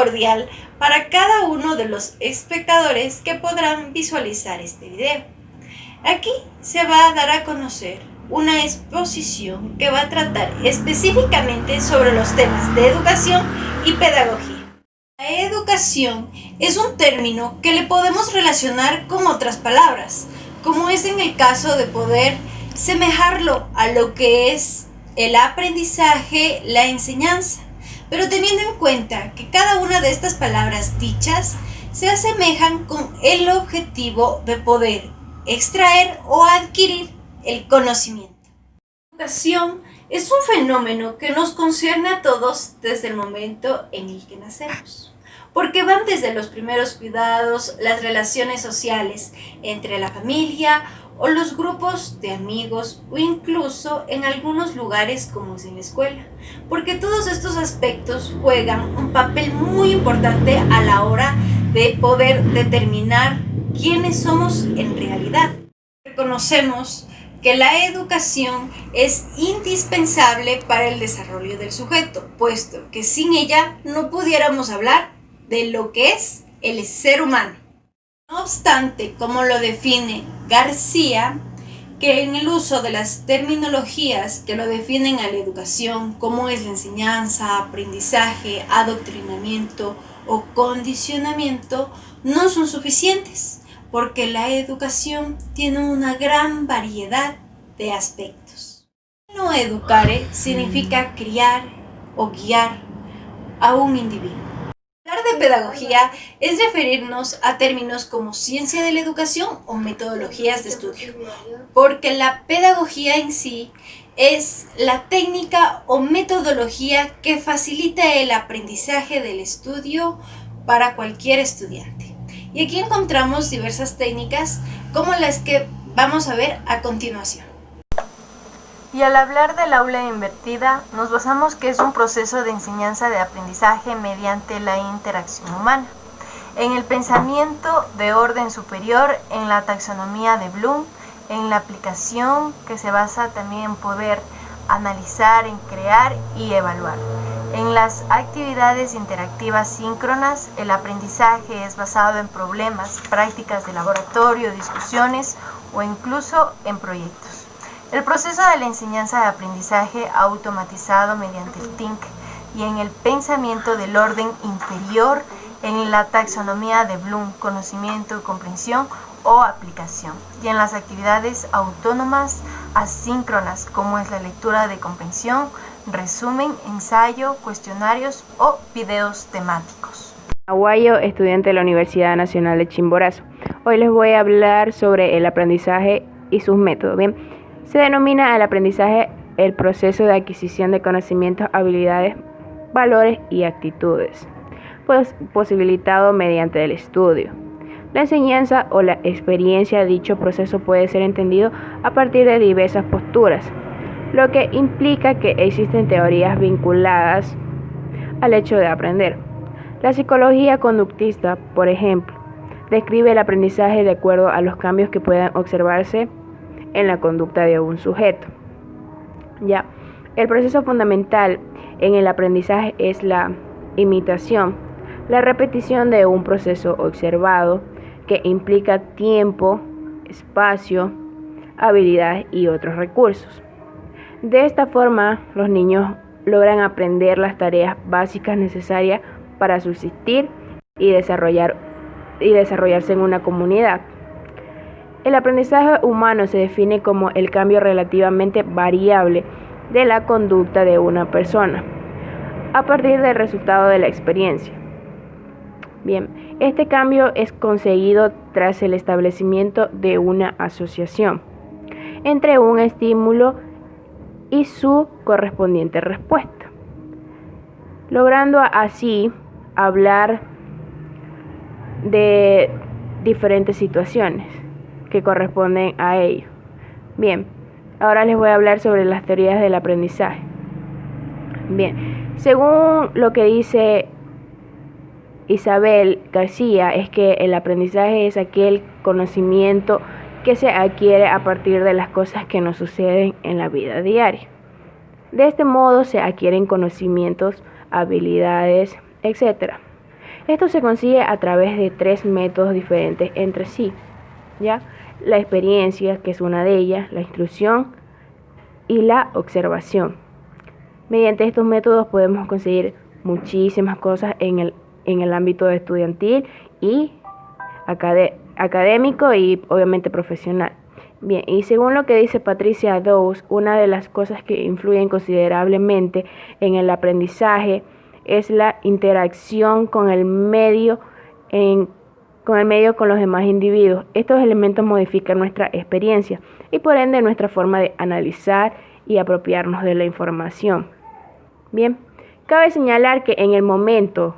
cordial para cada uno de los espectadores que podrán visualizar este video. Aquí se va a dar a conocer una exposición que va a tratar específicamente sobre los temas de educación y pedagogía. La educación es un término que le podemos relacionar con otras palabras, como es en el caso de poder semejarlo a lo que es el aprendizaje, la enseñanza, pero teniendo en cuenta que cada una de estas palabras dichas se asemejan con el objetivo de poder extraer o adquirir el conocimiento. La educación es un fenómeno que nos concierne a todos desde el momento en el que nacemos, porque van desde los primeros cuidados, las relaciones sociales entre la familia o los grupos de amigos o incluso en algunos lugares como es en la escuela, porque todos estos aspectos juegan un papel muy importante a la hora de poder determinar quiénes somos en realidad. Reconocemos que la educación es indispensable para el desarrollo del sujeto, puesto que sin ella no pudiéramos hablar de lo que es el ser humano. No obstante, como lo define García, que en el uso de las terminologías que lo definen a la educación, como es la enseñanza, aprendizaje, adoctrinamiento o condicionamiento, no son suficientes, porque la educación tiene una gran variedad de aspectos. No educare significa criar o guiar a un individuo. Hablar de pedagogía es referirnos a términos como ciencia de la educación o metodologías de estudio, porque la pedagogía en sí es la técnica o metodología que facilita el aprendizaje del estudio para cualquier estudiante. Y aquí encontramos diversas técnicas como las que vamos a ver a continuación. Y al hablar del aula invertida, nos basamos que es un proceso de enseñanza de aprendizaje mediante la interacción humana. En el pensamiento de orden superior, en la taxonomía de Bloom, en la aplicación que se basa también en poder analizar, en crear y evaluar. En las actividades interactivas síncronas, el aprendizaje es basado en problemas, prácticas de laboratorio, discusiones o incluso en proyectos. El proceso de la enseñanza de aprendizaje automatizado mediante el TINC y en el pensamiento del orden inferior, en la taxonomía de Bloom, conocimiento, comprensión o aplicación, y en las actividades autónomas asíncronas, como es la lectura de comprensión, resumen, ensayo, cuestionarios o videos temáticos. Aguayo, estudiante de la Universidad Nacional de Chimborazo. Hoy les voy a hablar sobre el aprendizaje y sus métodos. Bien, se denomina el aprendizaje el proceso de adquisición de conocimientos, habilidades, valores y actitudes, pues posibilitado mediante el estudio. La enseñanza o la experiencia de dicho proceso puede ser entendido a partir de diversas posturas, lo que implica que existen teorías vinculadas al hecho de aprender. La psicología conductista, por ejemplo, describe el aprendizaje de acuerdo a los cambios que puedan observarse en la conducta de un sujeto. El proceso fundamental en el aprendizaje es la imitación, la repetición de un proceso observado que implica tiempo, espacio, habilidades y otros recursos. De esta forma, los niños logran aprender las tareas básicas necesarias para subsistir y desarrollarse en una comunidad. El aprendizaje humano se define como el cambio relativamente variable de la conducta de una persona a partir del resultado de la experiencia. Bien, este cambio es conseguido tras el establecimiento de una asociación entre un estímulo y su correspondiente respuesta, logrando así hablar de diferentes situaciones que corresponden a ello. Bien, ahora les voy a hablar sobre las teorías del aprendizaje. Bien, según lo que dice Isabel García, es que el aprendizaje es aquel conocimiento que se adquiere a partir de las cosas que nos suceden en la vida diaria. De este modo se adquieren conocimientos, habilidades, etc. Esto se consigue a través de 3 métodos diferentes entre sí, ¿ya? La experiencia, que es una de ellas, la instrucción y la observación. Mediante estos métodos podemos conseguir muchísimas cosas en el ámbito estudiantil y académico y obviamente profesional. Bien, y según lo que dice Patricia Dowse, una de las cosas que influyen considerablemente en el aprendizaje es la interacción con el medio, con los demás individuos. Estos elementos modifican nuestra experiencia y por ende nuestra forma de analizar y apropiarnos de la información. Bien, cabe señalar que en el momento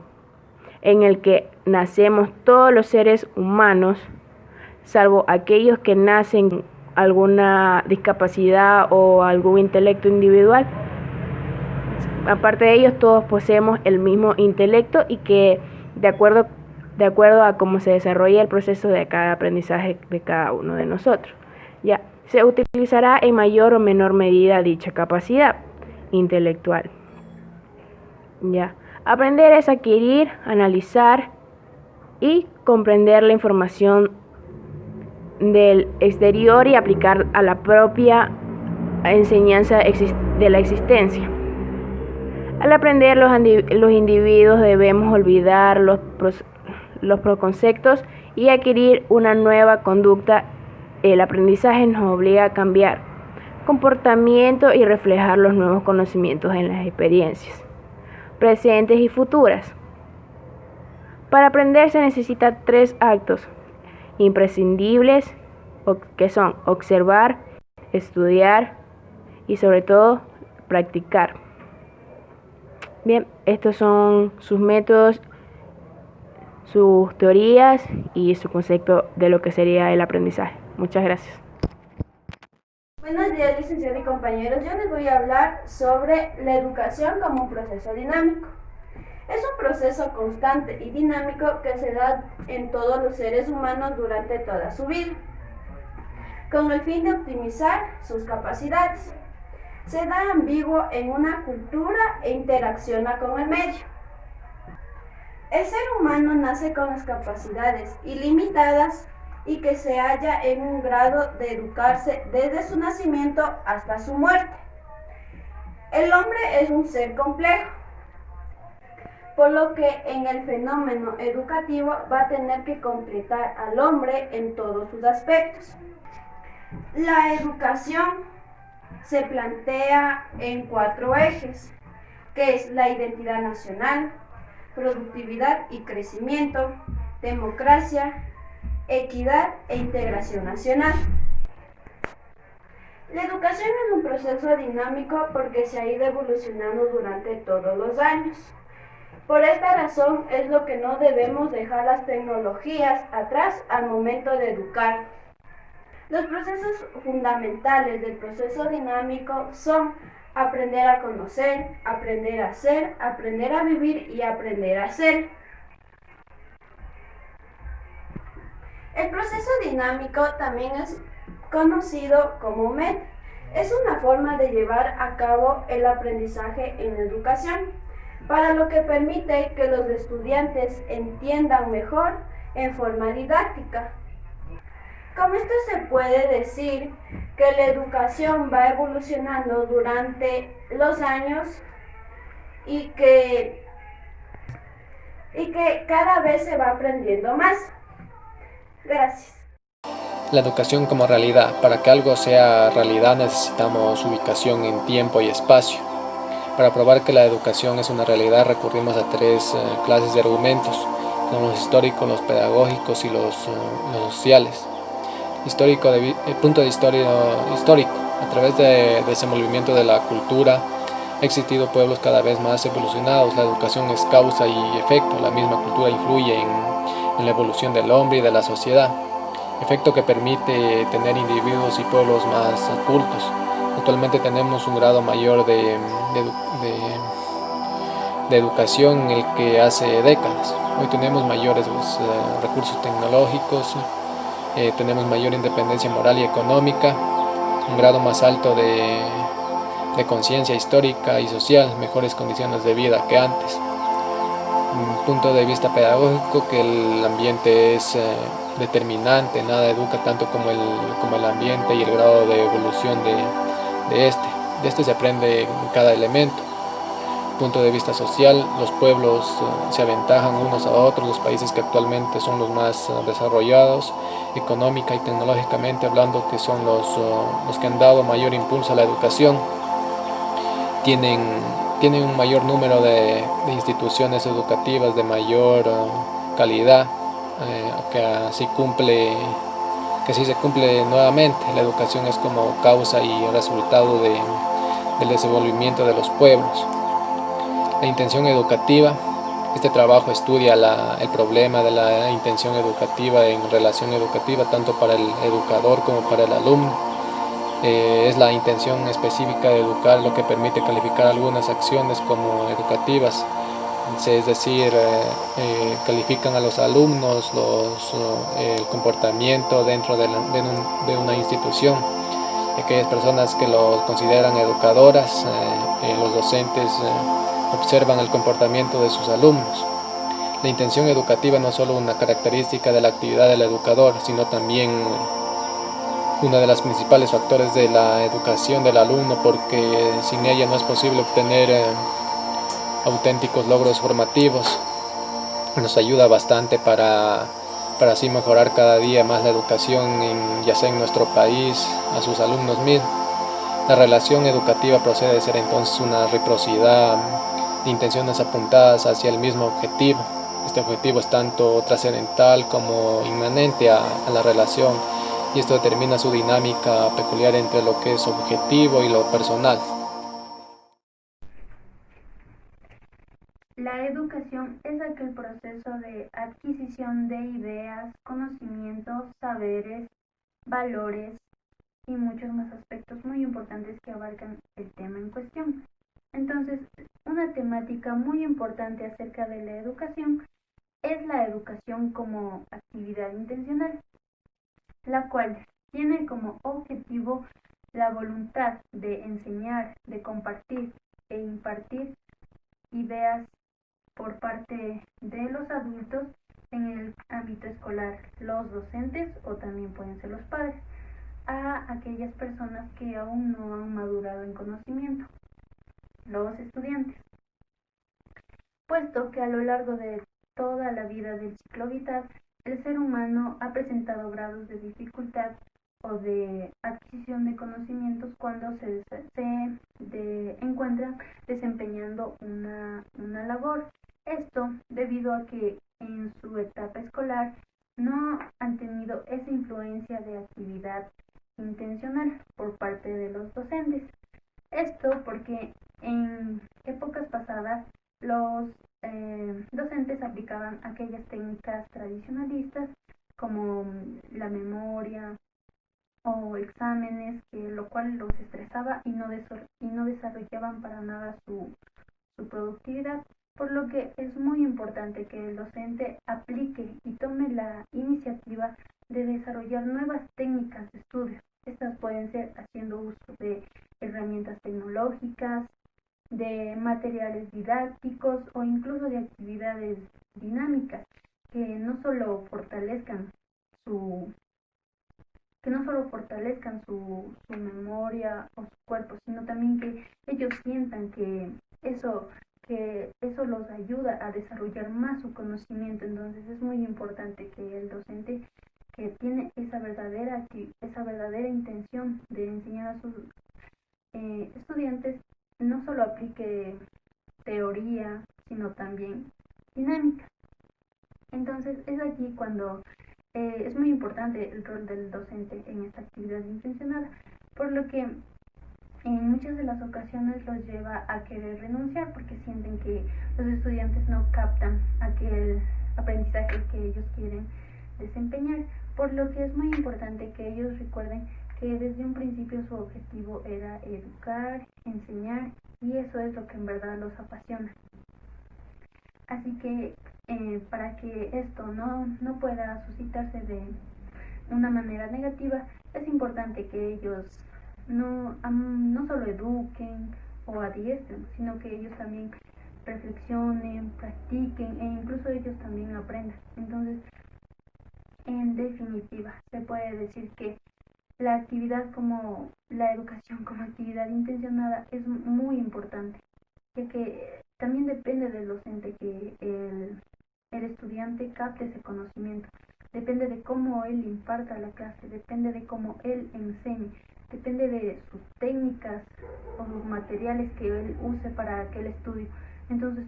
en el que nacemos todos los seres humanos, salvo aquellos que nacen con alguna discapacidad o algún intelecto individual, aparte de ellos todos poseemos el mismo intelecto y que de acuerdo a cómo se desarrolla el proceso de cada aprendizaje de cada uno de nosotros, ya se utilizará en mayor o menor medida dicha capacidad intelectual. Ya, aprender es adquirir, analizar y comprender la información del exterior y aplicar a la propia enseñanza de la existencia. Al aprender, los individuos debemos olvidar los preconceptos y adquirir una nueva conducta. El aprendizaje nos obliga a cambiar comportamiento y reflejar los nuevos conocimientos en las experiencias presentes y futuras. Para aprender se necesitan 3 actos imprescindibles, que son observar, estudiar y sobre todo practicar. Bien, estos son sus métodos, sus teorías y su concepto de lo que sería el aprendizaje. Muchas gracias. Buenos días, licenciado y compañeros. Yo les voy a hablar sobre la educación como un proceso dinámico. Es un proceso constante y dinámico que se da en todos los seres humanos durante toda su vida, con el fin de optimizar sus capacidades. Se da ambiguo en una cultura e interacciona con el medio. El ser humano nace con las capacidades ilimitadas y que se halla en un grado de educarse desde su nacimiento hasta su muerte. El hombre es un ser complejo, por lo que en el fenómeno educativo va a tener que completar al hombre en todos sus aspectos. La educación se plantea en 4 ejes, que es la identidad nacional, productividad y crecimiento, democracia, equidad e integración nacional. La educación es un proceso dinámico porque se ha ido evolucionando durante todos los años. Por esta razón es lo que no debemos dejar las tecnologías atrás al momento de educar. Los procesos fundamentales del proceso dinámico son aprender a conocer, aprender a ser, aprender a vivir y aprender a ser. El proceso dinámico también es conocido como MET. Es una forma de llevar a cabo el aprendizaje en la educación, para lo que permite que los estudiantes entiendan mejor en forma didáctica. Con esto se puede decir que la educación va evolucionando durante los años y que cada vez se va aprendiendo más. Gracias. La educación como realidad. Para que algo sea realidad necesitamos ubicación en tiempo y espacio. Para probar que la educación es una realidad recurrimos a 3 clases de argumentos, los históricos, los pedagógicos y los sociales. Histórico, el punto de histórico. A través de desenvolvimiento de la cultura ha existido pueblos cada vez más evolucionados. La educación es causa y efecto. La misma cultura influye en la evolución del hombre y de la sociedad, efecto que permite tener individuos y pueblos más cultos. Actualmente tenemos un grado mayor de educación en el que hace décadas. Hoy tenemos mayores recursos tecnológicos, tenemos mayor independencia moral y económica, un grado más alto de conciencia histórica y social, mejores condiciones de vida que antes. punto de vista pedagógico que el ambiente es determinante, nada educa tanto como el ambiente y el grado de evolución de este. De este se aprende en cada elemento. Punto de vista social, los pueblos se aventajan unos a otros, los países que actualmente son los más desarrollados económica y tecnológicamente hablando, que son los que han dado mayor impulso a la educación, tienen un mayor número de instituciones educativas de mayor calidad, que así se cumple nuevamente. La educación es como causa y resultado del desenvolvimiento de los pueblos. La intención educativa, este trabajo estudia el problema de la intención educativa en relación educativa, tanto para el educador como para el alumno. Es la intención específica de educar lo que permite calificar algunas acciones como educativas, es decir, califican a los alumnos el comportamiento dentro de una institución. Aquellas personas que lo consideran educadoras, los docentes observan el comportamiento de sus alumnos. La intención educativa no es solo una característica de la actividad del educador, sino también uno de los principales factores de la educación del alumno, porque sin ella no es posible obtener auténticos logros formativos. Nos ayuda bastante para así mejorar cada día más la educación, ya sea en nuestro país, a sus alumnos mismos. La relación educativa procede de ser entonces una reciprocidad de intenciones apuntadas hacia el mismo objetivo. Este objetivo es tanto trascendental como inmanente a la relación, y esto determina su dinámica peculiar entre lo que es objetivo y lo personal. La educación es aquel proceso de adquisición de ideas, conocimientos, saberes, valores y muchos más aspectos muy importantes que abarcan el tema en cuestión. Entonces, una temática muy importante acerca de la educación es la educación como actividad intencional, la cual tiene como objetivo la voluntad de enseñar, de compartir e impartir ideas por parte de los adultos en el ámbito escolar, los docentes o también pueden ser los padres, a aquellas personas que aún no han madurado en conocimiento, los estudiantes. Puesto que a lo largo de toda la vida del ciclo vital, el ser humano ha presentado grados de dificultad o de adquisición de conocimientos cuando se encuentra desempeñando una labor. Esto debido a que en su etapa escolar no han tenido esa influencia de actividad intencional por parte de los docentes. Esto porque en épocas pasadas los docentes aplicaban aquellas técnicas tradicionalistas como la memoria o exámenes, lo cual los estresaba y no desarrollaban para nada su productividad, por lo que es muy importante que el docente aplique y tome la iniciativa de desarrollar nuevas técnicas de estudio. Estas pueden ser haciendo uso de herramientas tecnológicas, de materiales didácticos o incluso de actividades dinámicas que no solo fortalezcan su memoria o su cuerpo, sino también que ellos sientan que eso los ayuda a desarrollar más su conocimiento. Entonces es muy importante que el docente, que tiene esa verdadera intención de enseñar a sus estudiantes, no solo aplique teoría, sino también dinámica. Entonces es aquí cuando es muy importante el rol del docente en esta actividad intencionada, por lo que en muchas de las ocasiones los lleva a querer renunciar porque sienten que los estudiantes no captan aquel aprendizaje que ellos quieren desempeñar, por lo que es muy importante que ellos recuerden que desde un principio su objetivo era educar, enseñar, y eso es lo que en verdad los apasiona. Así que para que esto no pueda suscitarse de una manera negativa, es importante que ellos no solo eduquen o adiestren, sino que ellos también reflexionen, practiquen e incluso ellos también aprendan. Entonces, en definitiva, se puede decir que la actividad como la educación como actividad intencionada es muy importante, ya que también depende del docente que el estudiante capte ese conocimiento, depende de cómo él imparta la clase, depende de cómo él enseñe, depende de sus técnicas o los materiales que él use para aquel estudio. Entonces,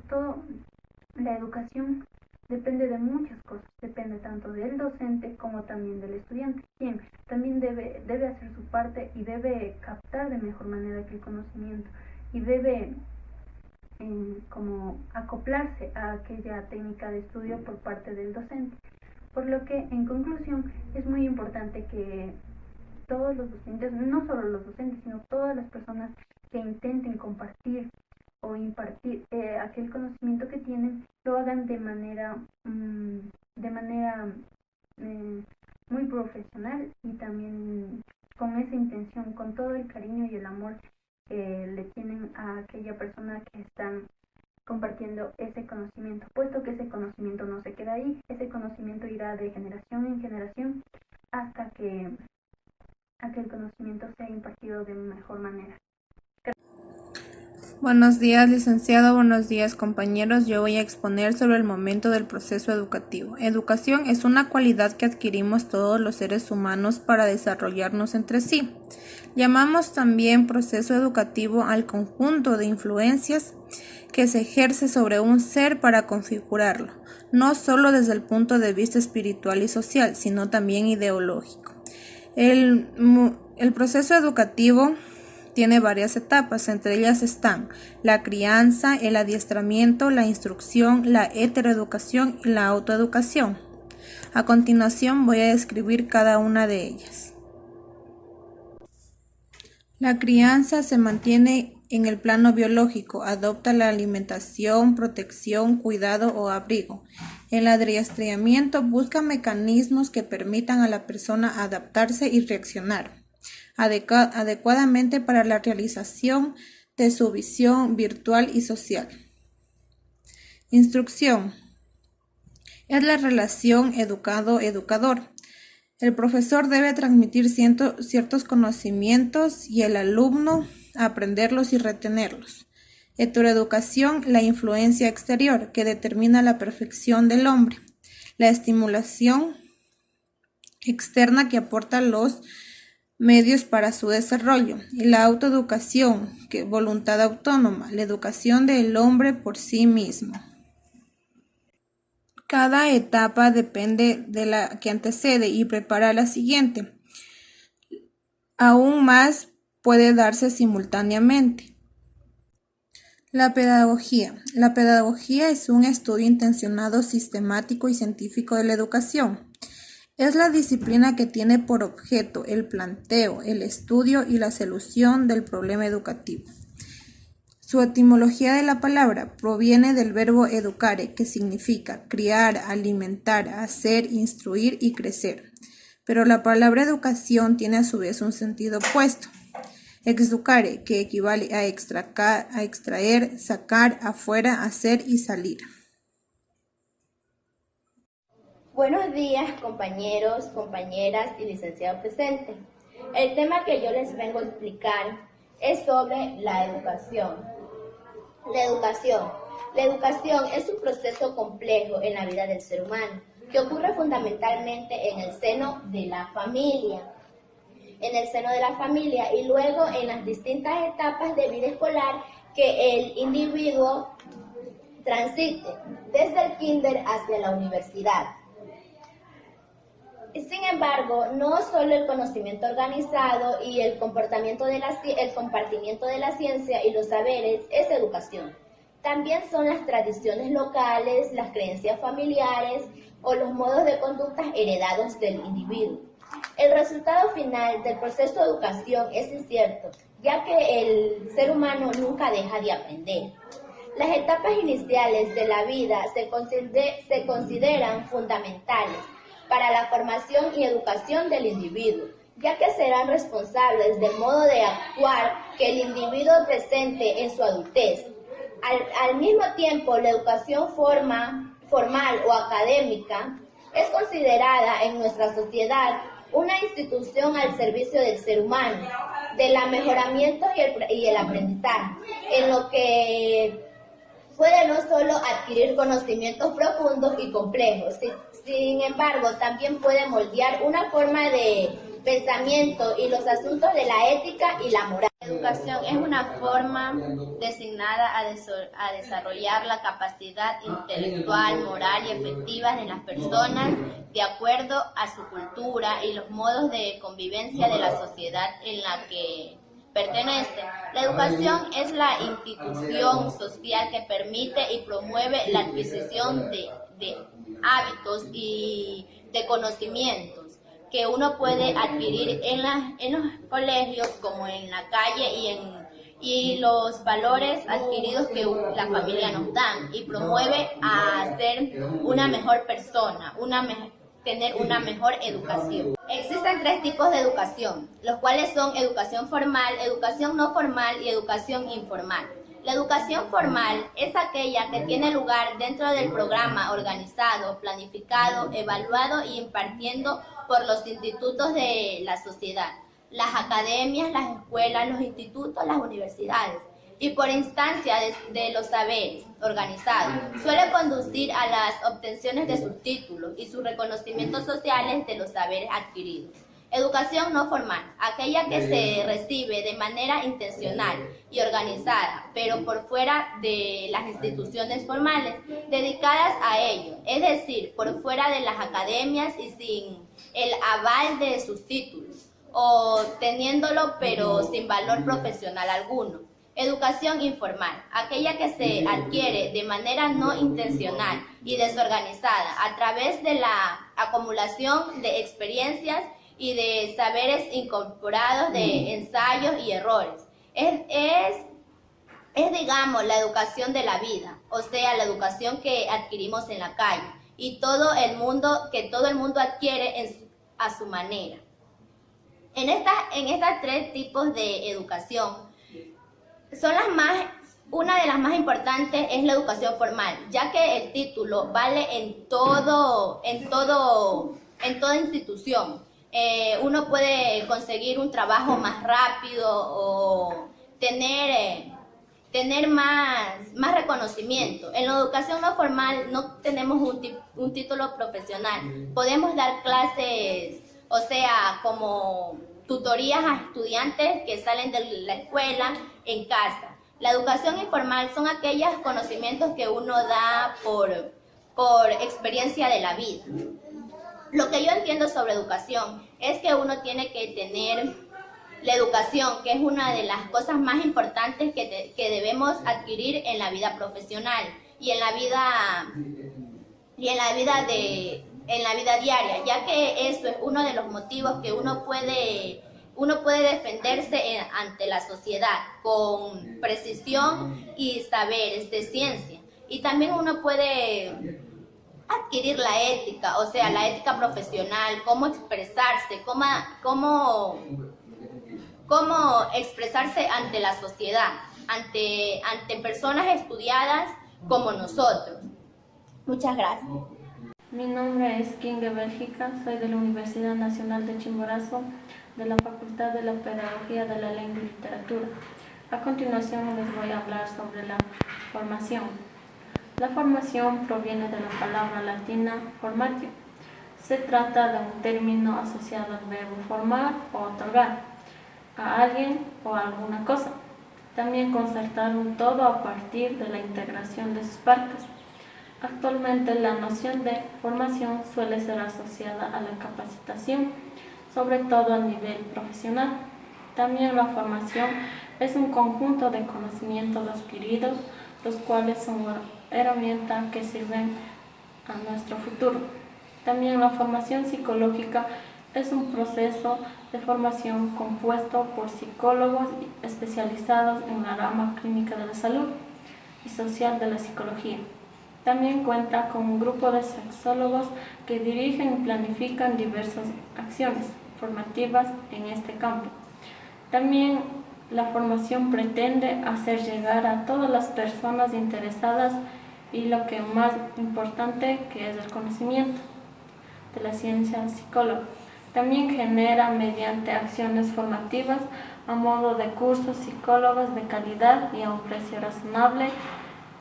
la educación depende de muchas cosas, depende tanto del docente como también del estudiante, quien también debe hacer su parte y debe captar de mejor manera aquel conocimiento y debe como acoplarse a aquella técnica de estudio por parte del docente. Por lo que, en conclusión, es muy importante que todos los docentes, no solo los docentes, sino todas las personas que intenten compartir o impartir aquel conocimiento que tienen, lo hagan de manera muy profesional y también con esa intención, con todo el cariño y el amor que le tienen a aquella persona que están compartiendo ese conocimiento, puesto que ese conocimiento no se queda ahí, ese conocimiento irá de generación en generación hasta que aquel conocimiento sea impartido de mejor manera. Buenos días, licenciado. Buenos días, compañeros. Yo voy a exponer sobre el momento del proceso educativo. Educación es una cualidad que adquirimos todos los seres humanos para desarrollarnos entre sí. Llamamos también proceso educativo al conjunto de influencias que se ejerce sobre un ser para configurarlo, no solo desde el punto de vista espiritual y social, sino también ideológico. El proceso educativo tiene varias etapas, entre ellas están la crianza, el adiestramiento, la instrucción, la heteroeducación y la autoeducación. A continuación voy a describir cada una de ellas. La crianza se mantiene en el plano biológico, adopta la alimentación, protección, cuidado o abrigo. El adiestramiento busca mecanismos que permitan a la persona adaptarse y reaccionar adecuadamente para la realización de su visión virtual y social. Instrucción es la relación educado-educador. El profesor debe transmitir ciertos conocimientos y el alumno aprenderlos y retenerlos. Heteroeducación, la influencia exterior que determina la perfección del hombre. La estimulación externa que aporta los medios para su desarrollo. Y la autoeducación, que voluntad autónoma, la educación del hombre por sí mismo. Cada etapa depende de la que antecede y prepara la siguiente. Aún más puede darse simultáneamente. La pedagogía. La pedagogía es un estudio intencionado, sistemático y científico de la educación. Es la disciplina que tiene por objeto el planteo, el estudio y la solución del problema educativo. Su etimología de la palabra proviene del verbo educare, que significa criar, alimentar, hacer, instruir y crecer. Pero la palabra educación tiene a su vez un sentido opuesto. Exducare, que equivale a extraer, sacar, afuera, hacer y salir. Buenos días, compañeros, compañeras y licenciado presente. El tema que yo les vengo a explicar es sobre la educación. La educación es un proceso complejo en la vida del ser humano, que ocurre fundamentalmente en el seno de la familia. Y luego en las distintas etapas de vida escolar que el individuo transite, desde el kinder hacia la universidad. Sin embargo, no solo el conocimiento organizado y el compartimiento de la ciencia y los saberes es educación. También son las tradiciones locales, las creencias familiares o los modos de conducta heredados del individuo. El resultado final del proceso de educación es incierto, ya que el ser humano nunca deja de aprender. Las etapas iniciales de la vida se consideran fundamentales para la formación y educación del individuo, ya que serán responsables del modo de actuar que el individuo presente en su adultez. Al mismo tiempo, la educación formal o académica es considerada en nuestra sociedad una institución al servicio del ser humano, del mejoramiento y el aprendizaje, en lo que puede no solo adquirir conocimientos profundos y complejos, sin embargo, también puede moldear una forma de pensamiento y los asuntos de la ética y la moral. La educación es una forma designada a desarrollar la capacidad intelectual, moral y efectiva de las personas de acuerdo a su cultura y los modos de convivencia de la sociedad en la que pertenece. La educación es la institución social que permite y promueve la adquisición de hábitos y de conocimientos que uno puede adquirir en los colegios como en la calle y los valores adquiridos que la familia nos dan y promueve a ser una mejor persona, tener una mejor educación. Existen 3 tipos de educación, los cuales son educación formal, educación no formal y educación informal. La educación formal es aquella que tiene lugar dentro del programa organizado, planificado, evaluado y impartiendo por los institutos de la sociedad, las academias, las escuelas, los institutos, las universidades, y por instancia de los saberes organizados. Suele conducir a las obtenciones de sus títulos y sus reconocimientos sociales de los saberes adquiridos. Educación no formal, aquella que se recibe de manera intencional y organizada, pero por fuera de las instituciones formales dedicadas a ello, es decir, por fuera de las academias y sin el aval de sus títulos, o teniéndolo pero sin valor profesional alguno. Educación informal, aquella que se adquiere de manera no intencional y desorganizada a través de la acumulación de experiencias y de saberes incorporados de ensayos y errores. Es digamos, la educación de la vida, o sea, la educación que adquirimos en la calle y que todo el mundo adquiere a su manera. En estas 3 tipos de educación, una de las más importantes es la educación formal, ya que el título vale en toda institución. Uno puede conseguir un trabajo más rápido o tener más reconocimiento. En la educación no formal no tenemos un título profesional. Podemos dar clases, o sea, como tutorías a estudiantes que salen de la escuela en casa. La educación informal son aquellos conocimientos que uno da por experiencia de la vida. Lo que yo entiendo sobre educación es que uno tiene que tener la educación, que es una de las cosas más importantes que debemos adquirir en la vida profesional y en la vida diaria, ya que eso es uno de los motivos que uno puede defenderse ante la sociedad con precisión y saberes de ciencia. Y también uno puede adquirir la ética, o sea, la ética profesional, cómo expresarse, cómo expresarse ante la sociedad, ante personas estudiadas como nosotros. Muchas gracias. Mi nombre es Kinga Bélgica, soy de la Universidad Nacional de Chimborazo, de la Facultad de la Pedagogía de la Lengua y Literatura. A continuación les voy a hablar sobre la formación. La formación proviene de la palabra latina formatio. Se trata de un término asociado al verbo formar o otorgar a alguien o a alguna cosa. También concertar un todo a partir de la integración de sus partes. Actualmente la noción de formación suele ser asociada a la capacitación, sobre todo a nivel profesional. También la formación es un conjunto de conocimientos adquiridos, los cuales son herramientas que sirven a nuestro futuro. También la formación psicológica es un proceso de formación compuesto por psicólogos especializados en la rama clínica de la salud y social de la psicología. También cuenta con un grupo de sexólogos que dirigen y planifican diversas acciones formativas en este campo. También La formación pretende hacer llegar a todas las personas interesadas y lo que más importante que es el conocimiento de la ciencia psicóloga. También genera mediante acciones formativas a modo de cursos psicólogos de calidad y a un precio razonable,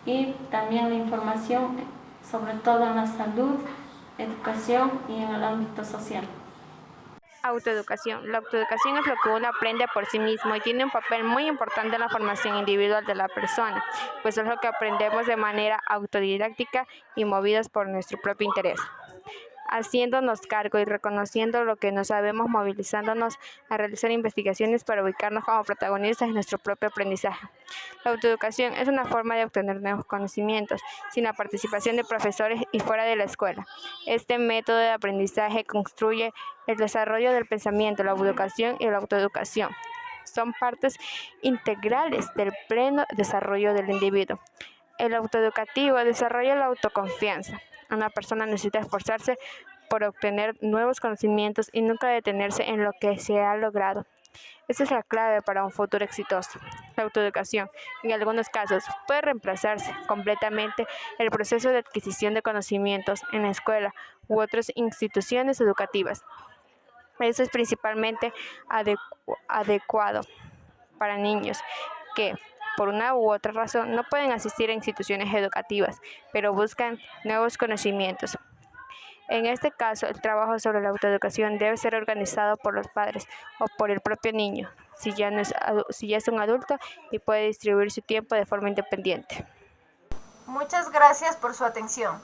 y también la información sobre todo en la salud, educación y en el ámbito social. Autoeducación. La autoeducación es lo que uno aprende por sí mismo y tiene un papel muy importante en la formación individual de la persona, pues es lo que aprendemos de manera autodidáctica y movidos por nuestro propio interés, haciéndonos cargo y reconociendo lo que no sabemos, movilizándonos a realizar investigaciones para ubicarnos como protagonistas de nuestro propio aprendizaje. La autoeducación es una forma de obtener nuevos conocimientos, sin la participación de profesores y fuera de la escuela. Este método de aprendizaje construye el desarrollo del pensamiento, la educación y la autoeducación. Son partes integrales del pleno desarrollo del individuo. El autoeducativo desarrolla la autoconfianza. Una persona necesita esforzarse por obtener nuevos conocimientos y nunca detenerse en lo que se ha logrado. Esa es la clave para un futuro exitoso. La autoeducación, en algunos casos, puede reemplazarse completamente el proceso de adquisición de conocimientos en la escuela u otras instituciones educativas. Eso es principalmente adecuado para niños que, por una u otra razón, no pueden asistir a instituciones educativas, pero buscan nuevos conocimientos. En este caso, el trabajo sobre la autoeducación debe ser organizado por los padres o por el propio niño, si ya es un adulto y puede distribuir su tiempo de forma independiente. Muchas gracias por su atención.